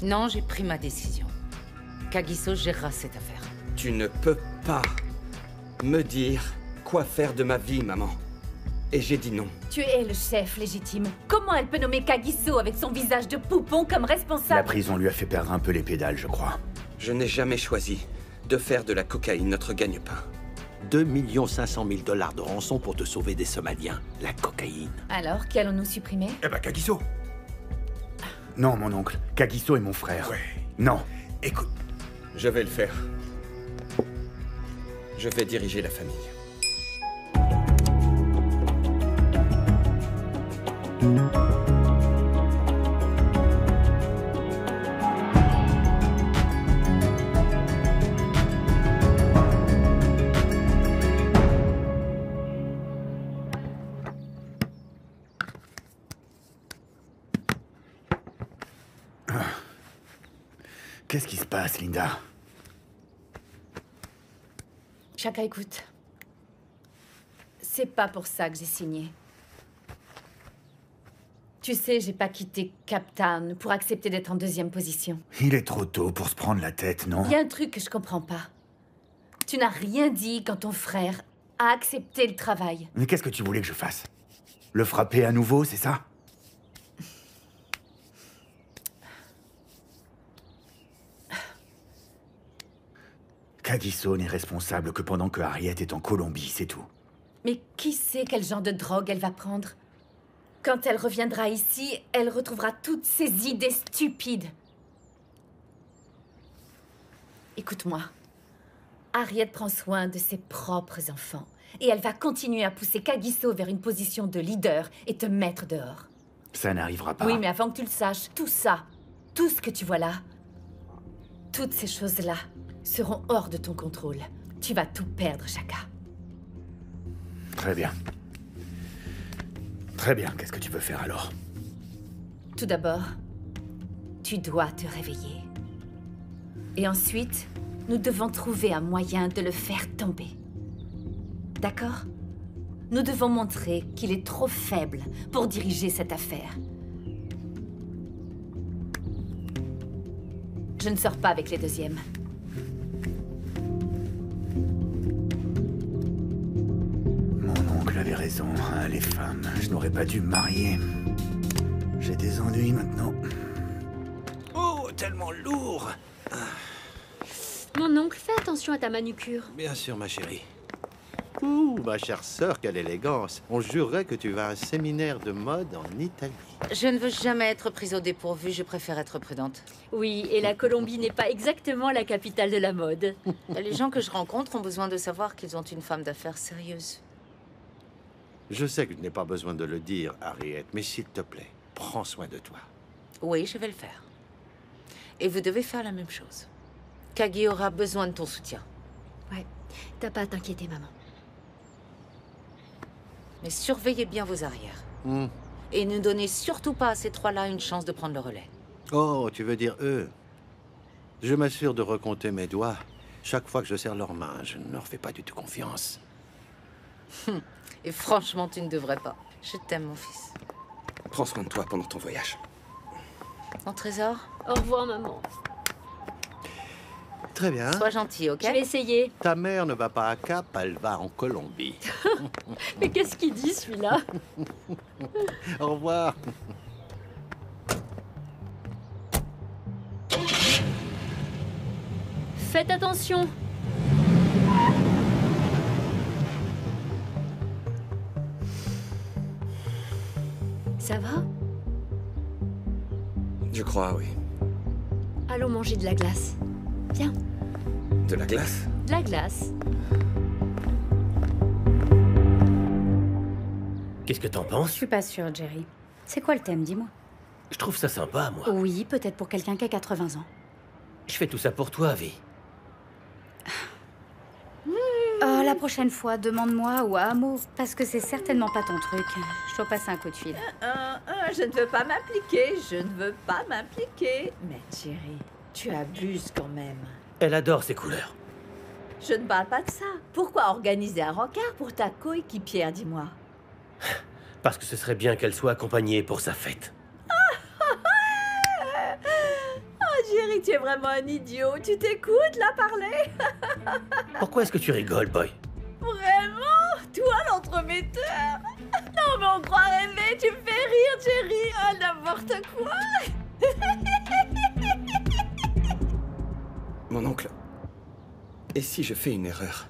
Non, j'ai pris ma décision. Kagiso gérera cette affaire. Tu ne peux pas me dire quoi faire de ma vie, maman. Et j'ai dit non. Tu es le chef légitime. Comment elle peut nommer Kagiso avec son visage de poupon comme responsable? La prison lui a fait perdre un peu les pédales, je crois. Je n'ai jamais choisi de faire de la cocaïne notre gagne-pain. 2 500 000 $ de rançon pour te sauver des Somaliens. La cocaïne. Alors, qu'allons-nous supprimer? Eh ben, Kagiso. Non, mon oncle. Kagiso est mon frère. Ouais. Non. Écoute, Je vais le faire. Je vais diriger la famille. Qu'est-ce qui se passe, Linda? Chaka, écoute. C'est pas pour ça que j'ai signé. Tu sais, j'ai pas quitté Cape Town pour accepter d'être en deuxième position. Il est trop tôt pour se prendre la tête, non? Il y a un truc que je comprends pas. Tu n'as rien dit quand ton frère a accepté le travail. Mais qu'est-ce que tu voulais que je fasse? Le frapper à nouveau, c'est ça? Kagiso n'est responsable que pendant que Harriet est en Colombie, c'est tout. Mais qui sait quel genre de drogue elle va prendre? Quand elle reviendra ici, elle retrouvera toutes ses idées stupides. Écoute-moi. Harriet prend soin de ses propres enfants. Et elle va continuer à pousser Kagiso vers une position de leader et te mettre dehors. Ça n'arrivera pas. Oui, mais avant que tu le saches, tout ça, tout ce que tu vois là, toutes ces choses-là seront hors de ton contrôle. Tu vas tout perdre, Chaka. Très bien. Très bien, qu'est-ce que tu veux faire alors? Tout d'abord, tu dois te réveiller. Et ensuite, nous devons trouver un moyen de le faire tomber. D'accord? Nous devons montrer qu'il est trop faible pour diriger cette affaire. Je ne sors pas avec les deuxièmes. Mon oncle avait raison, hein, les femmes. Je n'aurais pas dû me marier. J'ai des ennuis maintenant. oh, tellement lourd. Mon oncle, fais attention à ta manucure. Bien sûr, ma chérie. Ouh, ma chère sœur, quelle élégance. On jurerait que tu vas à un séminaire de mode en Italie. Je ne veux jamais être prise au dépourvu, je préfère être prudente. Oui, et la Colombie n'est pas exactement la capitale de la mode. Les gens que je rencontre ont besoin de savoir qu'ils ont une femme d'affaires sérieuse. Je sais que je n'ai pas besoin de le dire, Harriet, mais s'il te plaît, prends soin de toi. Oui, je vais le faire. Et vous devez faire la même chose. Kagi aura besoin de ton soutien. Ouais, t'as pas à t'inquiéter, maman. Mais surveillez bien vos arrières. Et ne donnez surtout pas à ces trois-là une chance de prendre le relais. Oh, tu veux dire eux? Je m'assure de recompter mes doigts. Chaque fois que je serre leurs mains, je ne leur fais pas du tout confiance. Et franchement, tu ne devrais pas. Je t'aime, mon fils. Prends soin de toi pendant ton voyage. Mon trésor, Au revoir, maman. Très bien. sois gentil, ok? Je vais essayer. Ta mère ne va pas à Cap, elle va en Colombie. Mais qu'est-ce qu'il dit, celui-là? Au revoir. Faites attention. Ça va? Je crois, oui. Allons manger de la glace. Viens, De la glace? de la glace. Qu'est-ce que t'en Je penses? suis pas sûre, Jerry. C'est quoi le thème, dis-moi? Je trouve ça sympa, moi. Oui, peut-être pour quelqu'un qui a 80 ans. Je fais tout ça pour toi, Vi. Oh, la prochaine fois, demande-moi ou à Amo, parce que c'est certainement pas ton truc. Je dois passer un coup de fil. Je ne veux pas m'impliquer, je ne veux pas m'impliquer. Mais Thierry, tu abuses quand même. Elle adore ces couleurs. Je ne parle pas de ça. Pourquoi organiser un rencard pour ta coéquipière, dis-moi? Parce que ce serait bien qu'elle soit accompagnée pour sa fête. Oh, tu es vraiment un idiot. Tu t'écoutes, là, parler? Pourquoi est-ce que tu rigoles, Boy? Vraiment? Toi, l'entremetteur? Non, mais on croit rêver. Tu me fais rire, Jerry. Oh, n'importe quoi. Mon oncle, et si je fais une erreur?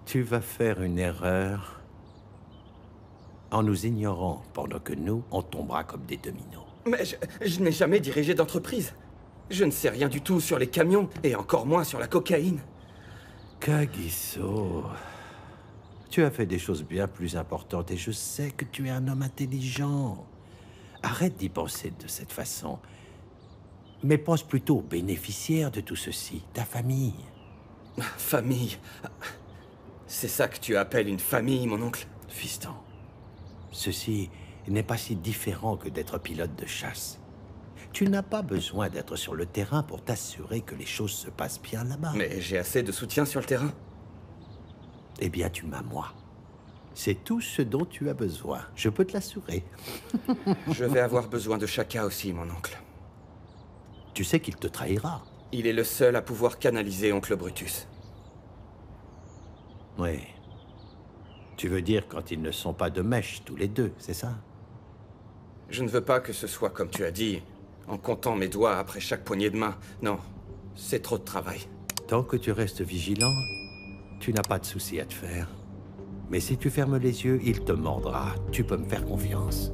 Tu vas faire une erreur en nous ignorant pendant que nous, on tombera comme des dominos. Mais je n'ai jamais dirigé d'entreprise. Je ne sais rien du tout sur les camions, et encore moins sur la cocaïne. Kagiso, tu as fait des choses bien plus importantes et je sais que tu es un homme intelligent. Arrête d'y penser de cette façon. Mais pense plutôt aux bénéficiaires de tout ceci, ta famille. Famille? C'est ça que tu appelles une famille, mon oncle? Fiston, ceci n'est pas si différent que d'être pilote de chasse. Tu n'as pas besoin d'être sur le terrain pour t'assurer que les choses se passent bien là-bas. Mais j'ai assez de soutien sur le terrain. Eh bien, tu m'as moi. C'est tout ce dont tu as besoin, je peux te l'assurer. Je vais avoir besoin de Shaka aussi, mon oncle. Tu sais qu'il te trahira. Il est le seul à pouvoir canaliser oncle Brutus. Oui. Tu veux dire quand ils ne sont pas de mèche tous les deux, c'est ça? Je ne veux pas que ce soit comme tu as dit, en comptant mes doigts après chaque poignée de main. Non, c'est trop de travail. Tant que tu restes vigilant, tu n'as pas de souci à te faire. Mais si tu fermes les yeux, il te mordra. Tu peux me faire confiance.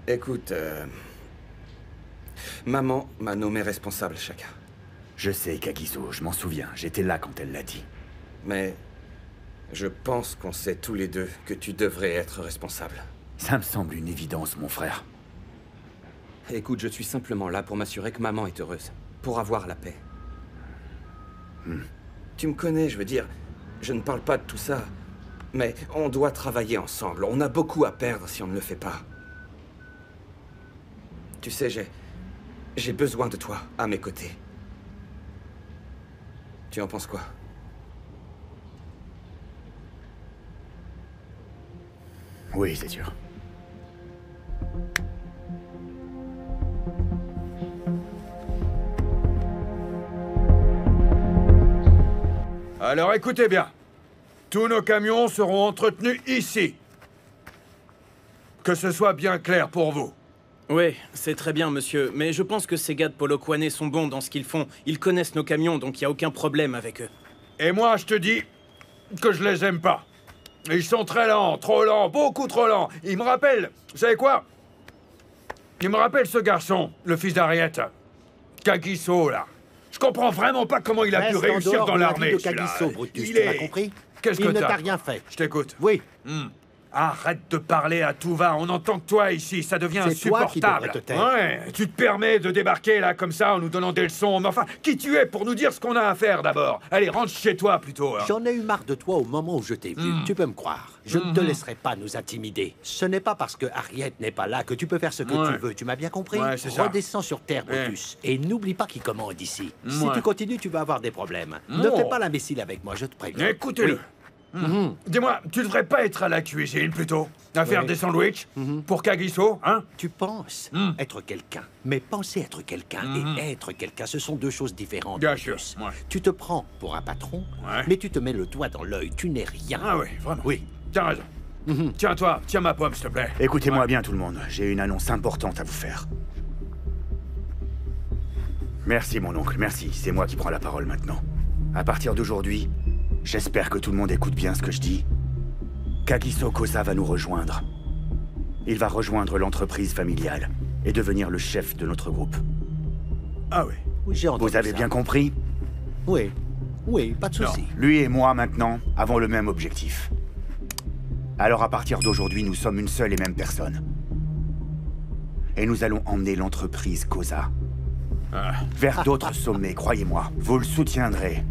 Écoute, maman m'a nommé responsable, Shaka. Je sais, Kagiso, je m'en souviens. J'étais là quand elle l'a dit. Mais je pense qu'on sait tous les deux que tu devrais être responsable. Ça me semble une évidence, mon frère. Écoute, je suis simplement là pour m'assurer que maman est heureuse. Pour avoir la paix. Tu me connais, je veux dire, je ne parle pas de tout ça. Mais on doit travailler ensemble. On a beaucoup à perdre si on ne le fait pas. Tu sais, j'ai besoin de toi, à mes côtés. Tu en penses quoi? Oui, c'est sûr. Alors écoutez bien. Tous nos camions seront entretenus ici. Que ce soit bien clair pour vous. Oui, c'est très bien, monsieur. Mais je pense que ces gars de Polokwane sont bons dans ce qu'ils font. Ils connaissent nos camions, donc il n'y a aucun problème avec eux. Et moi, je te dis que je les aime pas. Ils sont très lents, beaucoup trop lents. Ils me rappellent, vous savez quoi? Ils me rappellent ce garçon, le fils d'Harriet. Kagiso, là. Je comprends vraiment pas comment il a pu réussir dans l'armée, Kagiso, Brutus, il tu est... m'as compris? Qu'est-ce que il ne t'a rien fait. Je t'écoute. Oui. Arrête de parler à tout va, on n'entend que toi ici, ça devient insupportable. C'est toi qui devrais te taire. Ouais, tu te permets de débarquer là comme ça en nous donnant des leçons, mais enfin, qui tu es pour nous dire ce qu'on a à faire d'abord? Allez, rentre chez toi plutôt. Hein. J'en ai eu marre de toi au moment où je t'ai vu, tu peux me croire. Je ne te laisserai pas nous intimider. Ce n'est pas parce que Harriet n'est pas là que tu peux faire ce que tu veux, tu m'as bien compris? Ouais, c'est ça. Redescends sur terre, Brutus, et n'oublie pas qui commande ici. Si Ouais. tu continues, tu vas avoir des problèmes. Ne fais pas l'imbécile avec moi, je te préviens. Écoutez-le. Dis-moi, tu devrais pas être à la cuisine plutôt? À faire des sandwichs? Pour Kagiso, hein? Tu penses être quelqu'un, mais penser être quelqu'un et être quelqu'un, ce sont deux choses différentes. Bien Brutus. sûr, ouais. Tu te prends pour un patron, mais tu te mets le doigt dans l'œil, tu n'es rien. Ah oui, vraiment. Oui. Tiens raison. Tiens-toi, tiens ma pomme, s'il te plaît. Écoutez-moi bien, tout le monde. J'ai une annonce importante à vous faire. Merci, mon oncle, merci. C'est moi qui prends la parole maintenant. À partir d'aujourd'hui, j'espère que tout le monde écoute bien ce que je dis. Kagiso Koza va nous rejoindre. Il va rejoindre l'entreprise familiale et devenir le chef de notre groupe. Ah oui. Oui, j'ai entendu Vous avez ça. bien compris? Oui. Oui, pas de souci. Lui et moi, maintenant, avons le même objectif. Alors à partir d'aujourd'hui, nous sommes une seule et même personne. Et nous allons emmener l'entreprise Koza vers d'autres sommets, croyez-moi. Vous le soutiendrez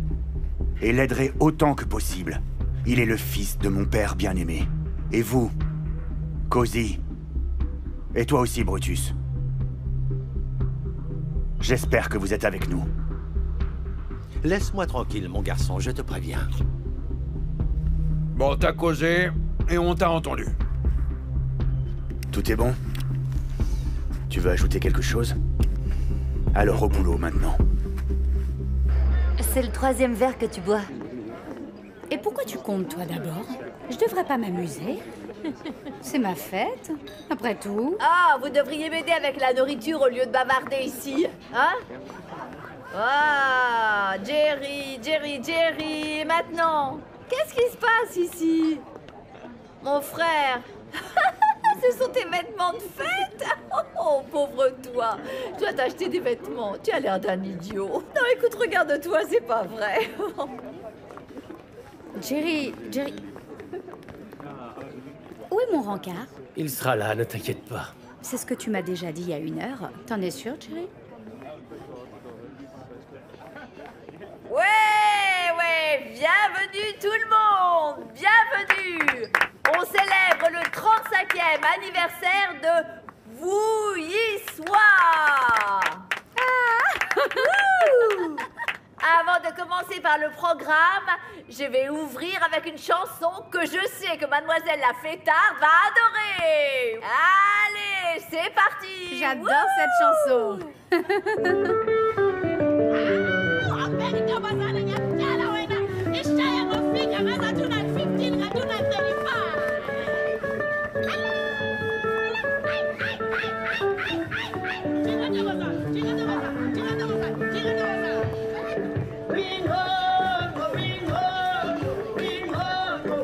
et l'aiderez autant que possible. Il est le fils de mon père bien-aimé. Et vous, Kozi, Et toi aussi, Brutus. J'espère que vous êtes avec nous. Laisse-moi tranquille, mon garçon, je te préviens. Bon, t'as causé et on t'a entendu. Tout est bon? Tu veux ajouter quelque chose? Alors au boulot maintenant. C'est le 3e verre que tu bois. Et pourquoi tu comptes, toi, d'abord? Je devrais pas m'amuser. C'est ma fête, après tout. Ah, vous devriez m'aider avec la nourriture au lieu de bavarder ici, hein? Ah, Jerry, et maintenant? Qu'est-ce qui se passe ici? Mon frère. Ce sont tes vêtements de fête? Oh, pauvre toi. Je dois t'acheter des vêtements. Tu as l'air d'un idiot. Non, écoute, regarde-toi, c'est pas vrai. Jerry... Où est mon rencard? Il sera là, ne t'inquiète pas. C'est ce que tu m'as déjà dit il y a 1 heure. T'en es sûr, Jerry? Ouais, bienvenue tout le monde. Bienvenue. On célèbre le 35e anniversaire de Vouillissoir. Avant de commencer par le programme, je vais ouvrir avec une chanson que je sais que mademoiselle la fêtarde va adorer. Allez, c'est parti. J'adore cette chanson.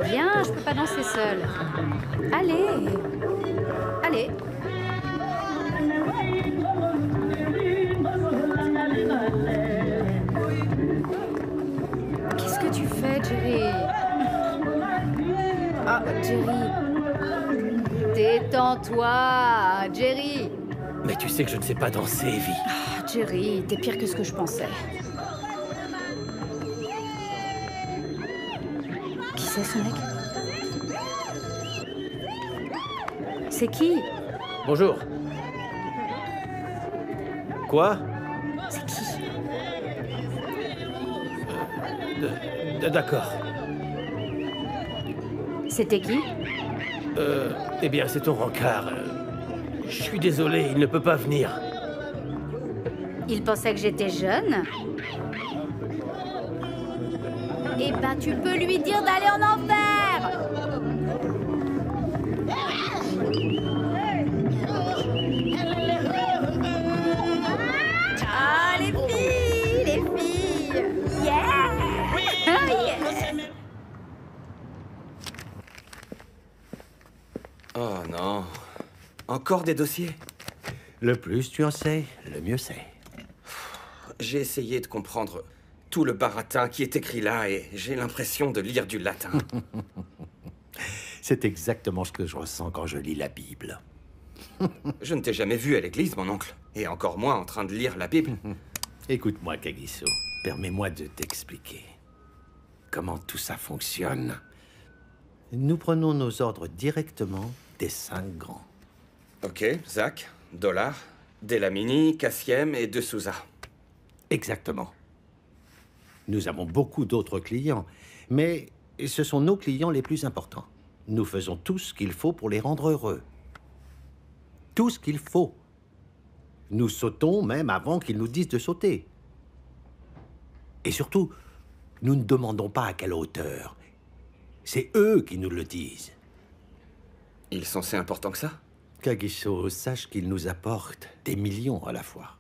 Viens, je peux pas danser seule. Allez. Allez. Qu'est-ce que tu fais, Jerry? Ah, Jerry. Détends-toi, Jerry. Mais tu sais que je ne sais pas danser, Evie. Ah, Jerry, t'es pire que ce que je pensais. Qui c'est, ce mec? C'est qui? Bonjour. Quoi? C'est qui? D'accord. C'était qui? Eh bien, c'est ton rencard. Je suis désolé, il ne peut pas venir. Il pensait que j'étais jeune? Eh ben, tu peux lui dire d'aller en enfer! Ah, les filles! Yeah! Oh non. Encore des dossiers? Le plus tu en sais, le mieux c'est. J'ai essayé de comprendre tout le baratin qui est écrit là et j'ai l'impression de lire du latin. C'est exactement ce que je ressens quand je lis la Bible. Je ne t'ai jamais vu à l'église, mon oncle. Et encore moins en train de lire la Bible. Écoute-moi, Kagiso. Permets-moi de t'expliquer comment tout ça fonctionne. Nous prenons nos ordres directement des 5 grands. Ok, Zach, Dollar, Delamini, Cassiem et De Souza. Exactement. Nous avons beaucoup d'autres clients, mais ce sont nos clients les plus importants. Nous faisons tout ce qu'il faut pour les rendre heureux. Tout ce qu'il faut. Nous sautons même avant qu'ils nous disent de sauter. Et surtout, nous ne demandons pas à quelle hauteur. C'est eux qui nous le disent. Ils sont si importants que ça? Kagiso, sache qu'ils nous apportent des millions à la fois.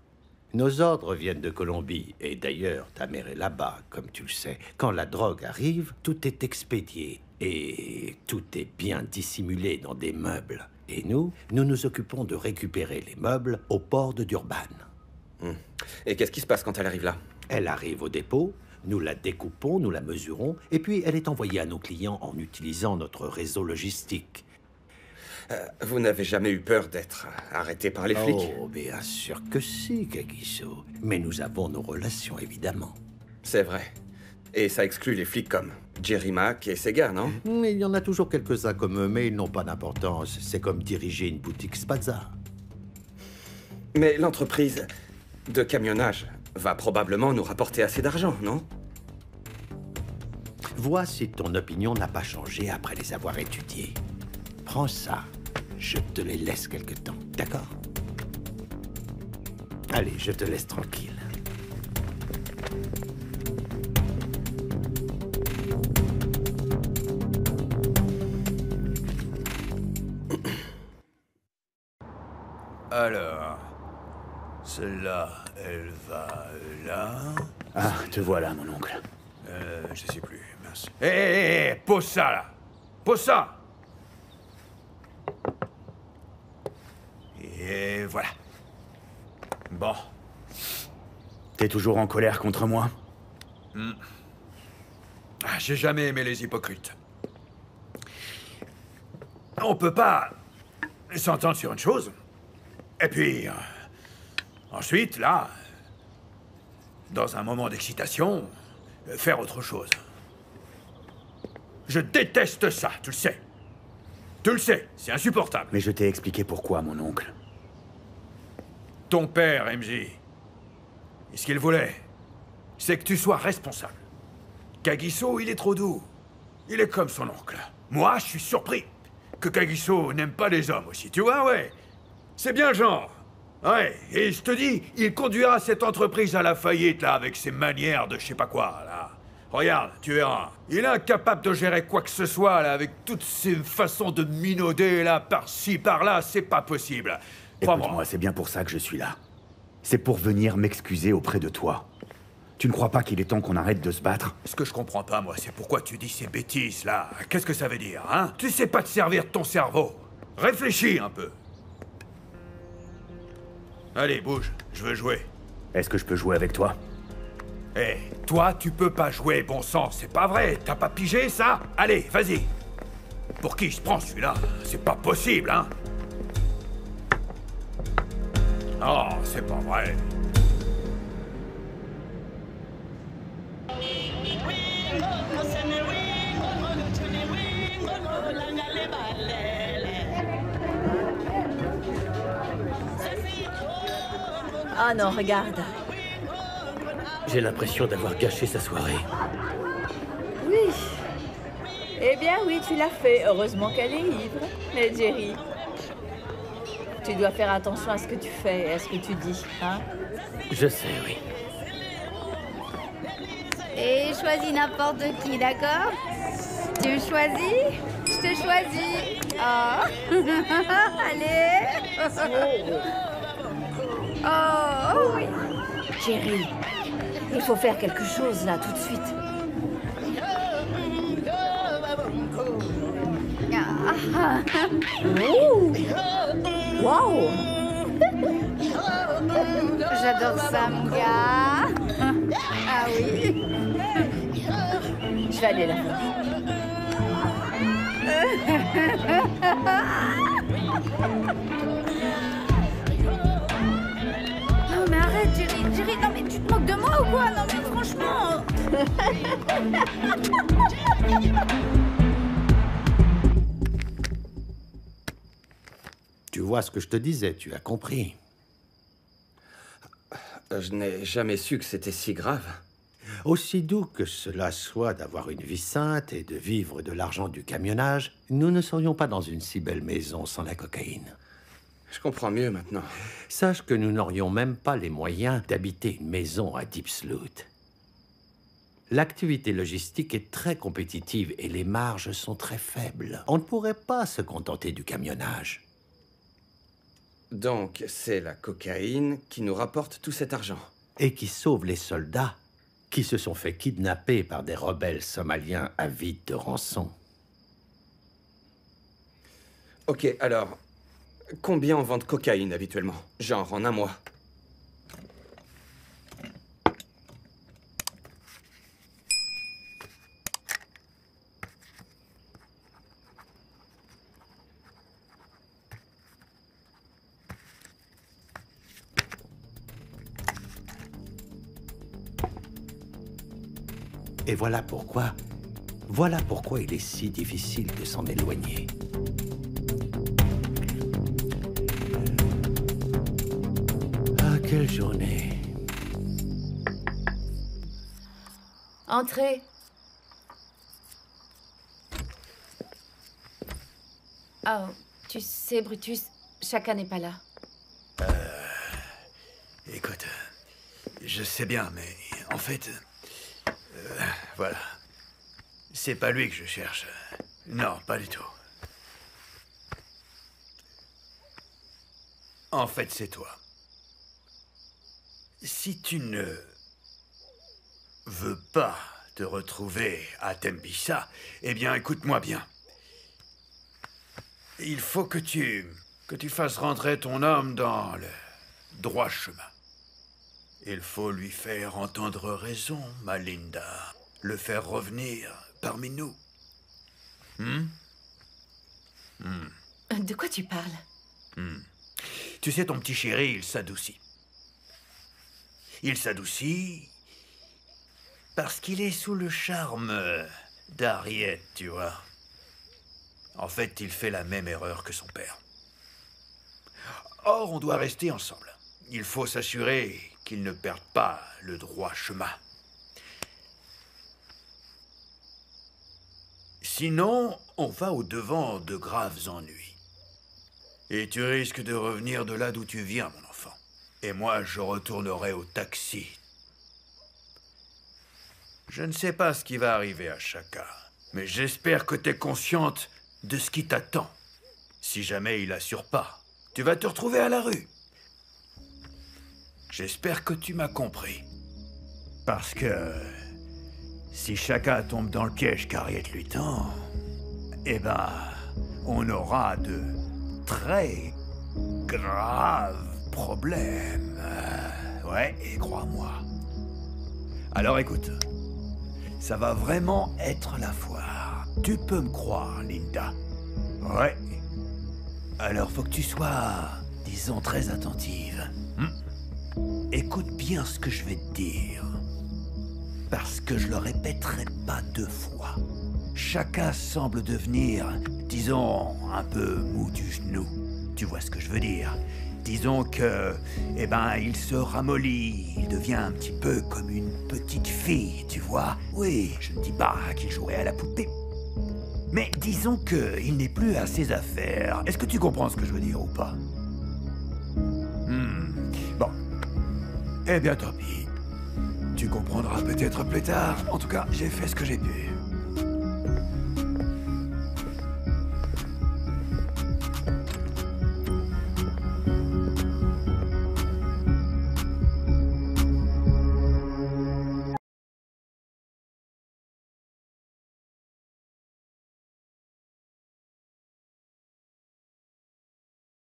Nos ordres viennent de Colombie, et d'ailleurs, ta mère est là-bas, comme tu le sais. Quand la drogue arrive, tout est expédié, et tout est bien dissimulé dans des meubles. Et nous nous occupons de récupérer les meubles au port de Durban. Et qu'est-ce qui se passe quand elle arrive là? Elle arrive au dépôt, nous la découpons, nous la mesurons, et puis elle est envoyée à nos clients en utilisant notre réseau logistique. Vous n'avez jamais eu peur d'être arrêté par les flics? Oh, bien sûr que si, Kagiso. Mais nous avons nos relations, évidemment. C'est vrai. Et ça exclut les flics comme Jerry Mack et ses gars, non? Il y en a toujours quelques-uns comme eux, mais ils n'ont pas d'importance. C'est comme diriger une boutique Spazza. Mais l'entreprise de camionnage va probablement nous rapporter assez d'argent, non? Vois si ton opinion n'a pas changé après les avoir étudiés. Prends ça. Je te les laisse quelque temps, d'accord? Allez, je te laisse tranquille. Alors, celle-là, elle va là. Ah, te voilà, mon oncle. Je sais plus, mince. Hé, pose ça, là. Pose ça. Et voilà. Bon. T'es toujours en colère contre moi? Ah, j'ai jamais aimé les hypocrites. On peut pas s'entendre sur une chose, et puis ensuite, là, dans un moment d'excitation, faire autre chose. Je déteste ça, tu le sais. Tu le sais, c'est insupportable. Mais je t'ai expliqué pourquoi, mon oncle. Ton père, MJ, et ce qu'il voulait, c'est que tu sois responsable. Kagiso, il est trop doux. Il est comme son oncle. Moi, je suis surpris que Kagiso n'aime pas les hommes aussi, tu vois, ouais. C'est bien le genre. Ouais, et je te dis, il conduira cette entreprise à la faillite, là, avec ses manières de je sais pas quoi, là. Regarde, tu verras. Il est incapable de gérer quoi que ce soit, là, avec toutes ces façons de minauder, là, par-ci, par-là, c'est pas possible. Écoute-moi, c'est bien pour ça que je suis là. C'est pour venir m'excuser auprès de toi. Tu ne crois pas qu'il est temps qu'on arrête de se battre? Ce que je comprends pas, moi, c'est pourquoi tu dis ces bêtises, là. Qu'est-ce que ça veut dire, hein? Tu sais pas te servir de ton cerveau. Réfléchis un peu. Allez, bouge, je veux jouer. Est-ce que je peux jouer avec toi? Hé, toi, tu peux pas jouer, bon sang, c'est pas vrai. T'as pas pigé, ça? Allez, vas-y. Pour qui je prends celui-là? C'est pas possible, hein? Oh, c'est pas vrai. Ah non, regarde. J'ai l'impression d'avoir gâché sa soirée. Oui. Eh bien oui, tu l'as fait. Heureusement qu'elle est ivre. Mais Jerry, tu dois faire attention à ce que tu fais et à ce que tu dis, hein? Je sais, oui. Et choisis n'importe qui, d'accord? Tu me choisis? Je te choisis. Oh. Allez. Oh, oui. Jerry, il faut faire quelque chose là, tout de suite. Wow. J'adore ça, mon gars. Ah oui. Je vais aller là. Non mais arrête, Jerry. Jerry, non mais tu te moques de moi ou quoi? Non mais franchement. Tu vois ce que je te disais, tu as compris. Je n'ai jamais su que c'était si grave. Aussi doux que cela soit d'avoir une vie sainte et de vivre de l'argent du camionnage, nous ne serions pas dans une si belle maison sans la cocaïne. Je comprends mieux maintenant. Sache que nous n'aurions même pas les moyens d'habiter une maison à Deep Sloot. L'activité logistique est très compétitive et les marges sont très faibles. On ne pourrait pas se contenter du camionnage. Donc, c'est la cocaïne qui nous rapporte tout cet argent. Et qui sauve les soldats qui se sont fait kidnapper par des rebelles somaliens avides de rançon. Ok, alors, combien on vend de cocaïne habituellement? Genre en un mois? Et voilà pourquoi Voilà pourquoi il est si difficile de s'en éloigner. Ah, quelle journée. Entrez. Oh, tu sais, Brutus, Chaka n'est pas là. Écoute, je sais bien, mais en fait... voilà. C'est pas lui que je cherche. Non, pas du tout. En fait, c'est toi. Si tu ne veux pas te retrouver à Tembisa, eh bien, écoute-moi bien. Il faut que tu fasses rentrer ton homme dans le droit chemin. Il faut lui faire entendre raison, ma Linda. Le faire revenir parmi nous. De quoi tu parles? Tu sais, ton petit chéri, il s'adoucit. Il s'adoucit parce qu'il est sous le charme d'Harriet, tu vois. En fait, il fait la même erreur que son père. Or, on doit rester ensemble. Il faut s'assurer qu'il ne perde pas le droit chemin. Sinon, on va au-devant de graves ennuis. Et tu risques de revenir de là d'où tu viens, mon enfant. Et moi, je retournerai au taxi. Je ne sais pas ce qui va arriver à Chaka, mais j'espère que tu es consciente de ce qui t'attend. Si jamais il assure pas, tu vas te retrouver à la rue. J'espère que tu m'as compris. Parce que si Chaka tombe dans le piège qu'Harriet lui tend, eh ben, on aura de très graves problèmes. Ouais, et crois-moi. Alors écoute, ça va vraiment être la foire. Tu peux me croire, Linda. Ouais. Alors faut que tu sois, disons, très attentive. Écoute bien ce que je vais te dire. Parce que je le répéterai pas 2 fois. Chacun semble devenir, disons, un peu mou du genou. Tu vois ce que je veux dire? Disons que, eh ben, il se ramollit. Il devient un petit peu comme une petite fille, tu vois? Oui, je ne dis pas qu'il jouerait à la poupée. Mais disons qu'il n'est plus à ses affaires. Est-ce que tu comprends ce que je veux dire ou pas? Bon. Eh bien, tant pis. Tu comprendras peut-être plus tard. En tout cas, j'ai fait ce que j'ai pu.